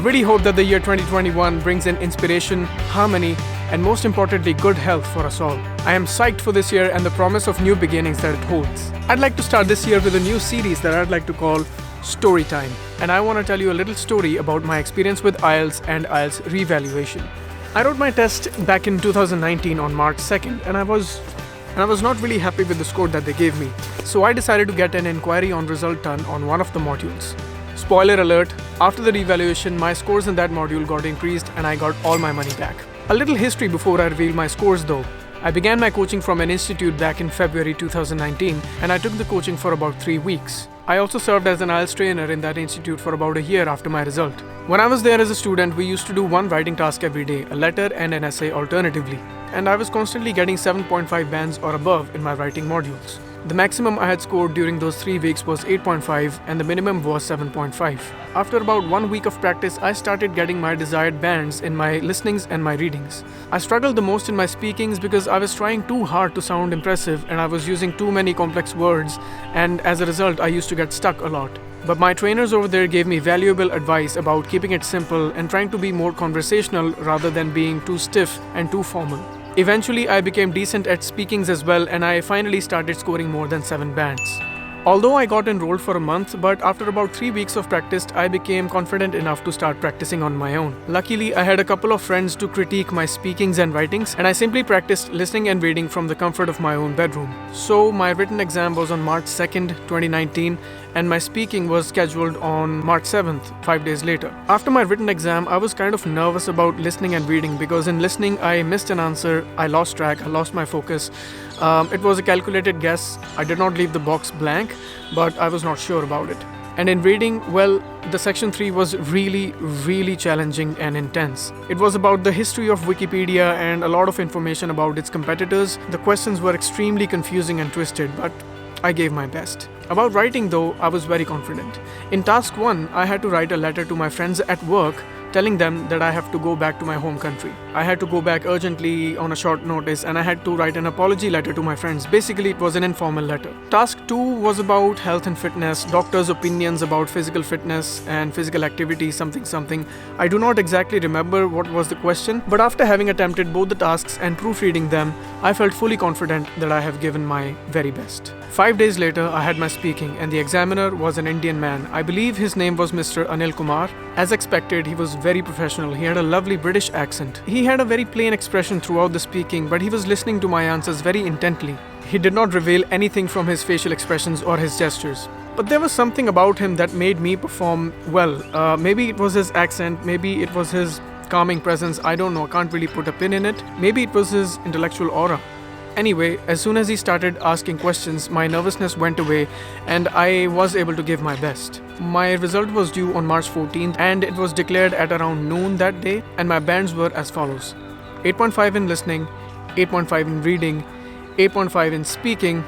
really hope that the year 2021 brings in inspiration, harmony, and most importantly, good health for us all. I am psyched for this year and the promise of new beginnings that it holds. I'd like to start this year with a new series that I'd like to call Story Time. And I want to tell you a little story about my experience with IELTS and IELTS Revaluation. I wrote my test back in 2019 on March 2nd, and I was not really happy with the score that they gave me. So I decided to get an inquiry on result done on one of the modules. Spoiler alert, after the revaluation, my scores in that module got increased and I got all my money back. A little history before I reveal my scores though. I began my coaching from an institute back in February 2019 and I took the coaching for about 3 weeks. I also served as an IELTS trainer in that institute for about a year after my result. When I was there as a student, we used to do one writing task every day, a letter and an essay alternatively. And I was constantly getting 7.5 bands or above in my writing modules. The maximum I had scored during those 3 weeks was 8.5 and the minimum was 7.5. After about 1 week of practice, I started getting my desired bands in my listenings and my readings. I struggled the most in my speakings because I was trying too hard to sound impressive and I was using too many complex words, and as a result I used to get stuck a lot. But my trainers over there gave me valuable advice about keeping it simple and trying to be more conversational rather than being too stiff and too formal. Eventually, I became decent at speakings as well, and I finally started scoring more than 7 bands. Although I got enrolled for a month, but after about 3 weeks of practice, I became confident enough to start practicing on my own. Luckily, I had a couple of friends to critique my speakings and writings, and I simply practiced listening and reading from the comfort of my own bedroom. So, my written exam was on March 2nd, 2019, and my speaking was scheduled on March 7th, 5 days later. After my written exam, I was kind of nervous about listening and reading because in listening, I missed an answer, I lost track, I lost my focus. It was a calculated guess. I did not leave the box blank, but I was not sure about it. And in reading, well, the section 3 was really challenging and intense. It was about the history of Wikipedia and a lot of information about its competitors. The questions were extremely confusing and twisted, but I gave my best. About writing though, I was very confident. In task 1, I had to write a letter to my friends at work telling them that I have to go back to my home country. I had to go back urgently on a short notice and I had to write an apology letter to my friends. Basically, it was an informal letter. Task 2 was about health and fitness, doctors' opinions about physical fitness and physical activity, something. I do not exactly remember what was the question, but after having attempted both the tasks and proofreading them, I felt fully confident that I have given my very best. 5 days later, I had my speaking and the examiner was an Indian man. I believe his name was Mr. Anil Kumar. As expected, he was very professional. He had a lovely British accent. He had a very plain expression throughout the speaking, but he was listening to my answers very intently. He did not reveal anything from his facial expressions or his gestures. But there was something about him that made me perform well. Maybe it was his accent, maybe it was his calming presence, I don't know, can't really put a pin in it. Maybe it was his intellectual aura. Anyway, as soon as he started asking questions, my nervousness went away and I was able to give my best. My result was due on March 14th and it was declared at around noon that day, and my bands were as follows: 8.5 in listening, 8.5 in reading, 8.5 in speaking,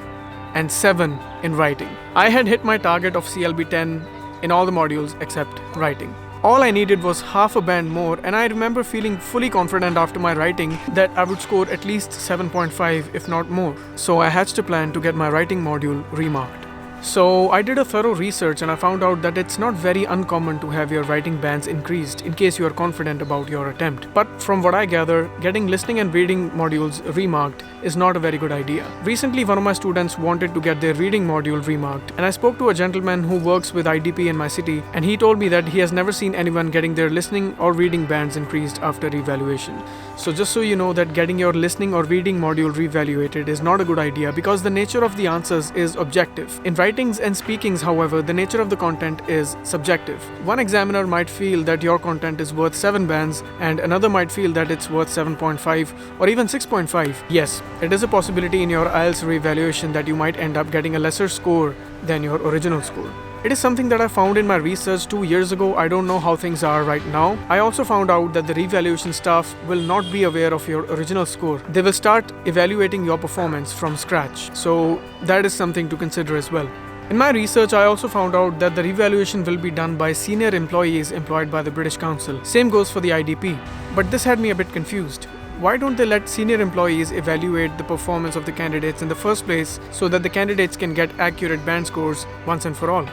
and 7 in writing. I had hit my target of CLB 10 in all the modules except writing. All I needed was half a band more, and I remember feeling fully confident after my writing that I would score at least 7.5 if not more. So I hatched a plan to get my writing module remarked. So I did a thorough research and I found out that it's not very uncommon to have your writing bands increased in case you are confident about your attempt. But from what I gather, getting listening and reading modules remarked is not a very good idea. Recently, one of my students wanted to get their reading module remarked, and I spoke to a gentleman who works with IDP in my city, and he told me that he has never seen anyone getting their listening or reading bands increased after revaluation. So just so you know that getting your listening or reading module revaluated is not a good idea because the nature of the answers is objective. In writings and speakings, however, the nature of the content is subjective. One examiner might feel that your content is worth 7 bands and another might feel that it's worth 7.5 or even 6.5. Yes, it is a possibility in your IELTS revaluation that you might end up getting a lesser score than your original score. It is something that I found in my research 2 years ago. I don't know how things are right now. I also found out that the revaluation staff will not be aware of your original score. They will start evaluating your performance from scratch. So that is something to consider as well. In my research, I also found out that the revaluation will be done by senior employees employed by the British Council. Same goes for the IDP. But this had me a bit confused. Why don't they let senior employees evaluate the performance of the candidates in the first place so that the candidates can get accurate band scores once and for all?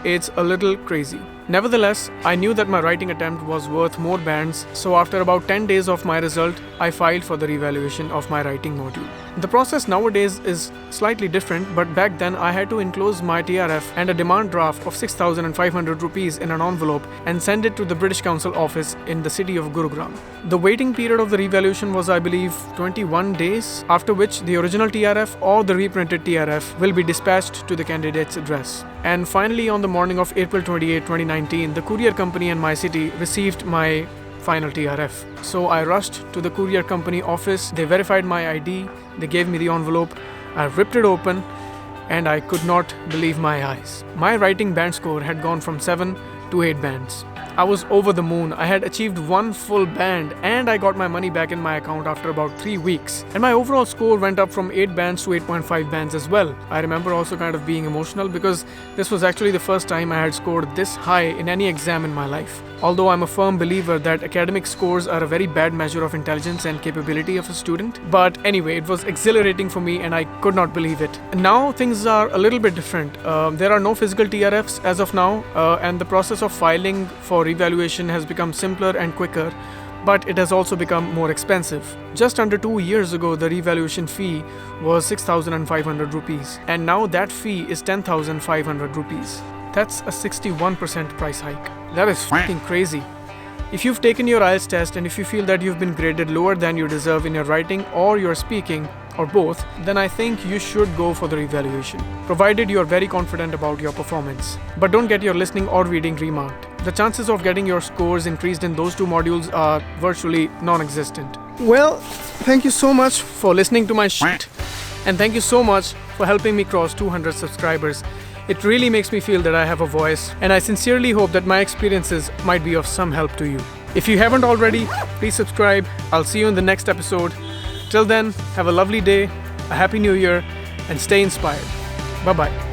It's a little crazy. Nevertheless, I knew that my writing attempt was worth more bands, so after about 10 days of my result, I filed for the revaluation of my writing module. The process nowadays is slightly different, but back then I had to enclose my TRF and a demand draft of 6,500 rupees in an envelope and send it to the British Council office in the city of Gurugram. The waiting period of the revaluation was, I believe, 21 days, after which the original TRF or the reprinted TRF will be dispatched to the candidate's address. And finally, on the morning of April 28, 2019, the courier company in my city received my final TRF. So I rushed to the courier company office, they verified my ID, they gave me the envelope, I ripped it open, and I could not believe my eyes. My writing band score had gone from 7 to 8 bands. I was over the moon. I had achieved 1 full band and I got my money back in my account after about 3 weeks. And my overall score went up from 8 bands to 8.5 bands as well. I remember also kind of being emotional because this was actually the first time I had scored this high in any exam in my life. Although I'm a firm believer that academic scores are a very bad measure of intelligence and capability of a student. But anyway, it was exhilarating for me and I could not believe it. Now things are a little bit different. There are no physical TRFs as of now, and the process of filing for revaluation has become simpler and quicker, but it has also become more expensive. Just under 2 years ago, the revaluation fee was 6,500 rupees, and now that fee is 10,500 rupees. That's a 61% price hike. That is fucking crazy. If you've taken your IELTS test and if you feel that you've been graded lower than you deserve in your writing or your speaking, or both, then I think you should go for the revaluation, provided you are very confident about your performance. But don't get your listening or reading remarked. The chances of getting your scores increased in those 2 modules are virtually non-existent. Well, thank you so much for listening to my shit, and thank you so much for helping me cross 200 subscribers. It really makes me feel that I have a voice, and I sincerely hope that my experiences might be of some help to you. If you haven't already, please subscribe. I'll see you in the next episode. Till then, have a lovely day, a happy new year, and stay inspired. Bye-bye.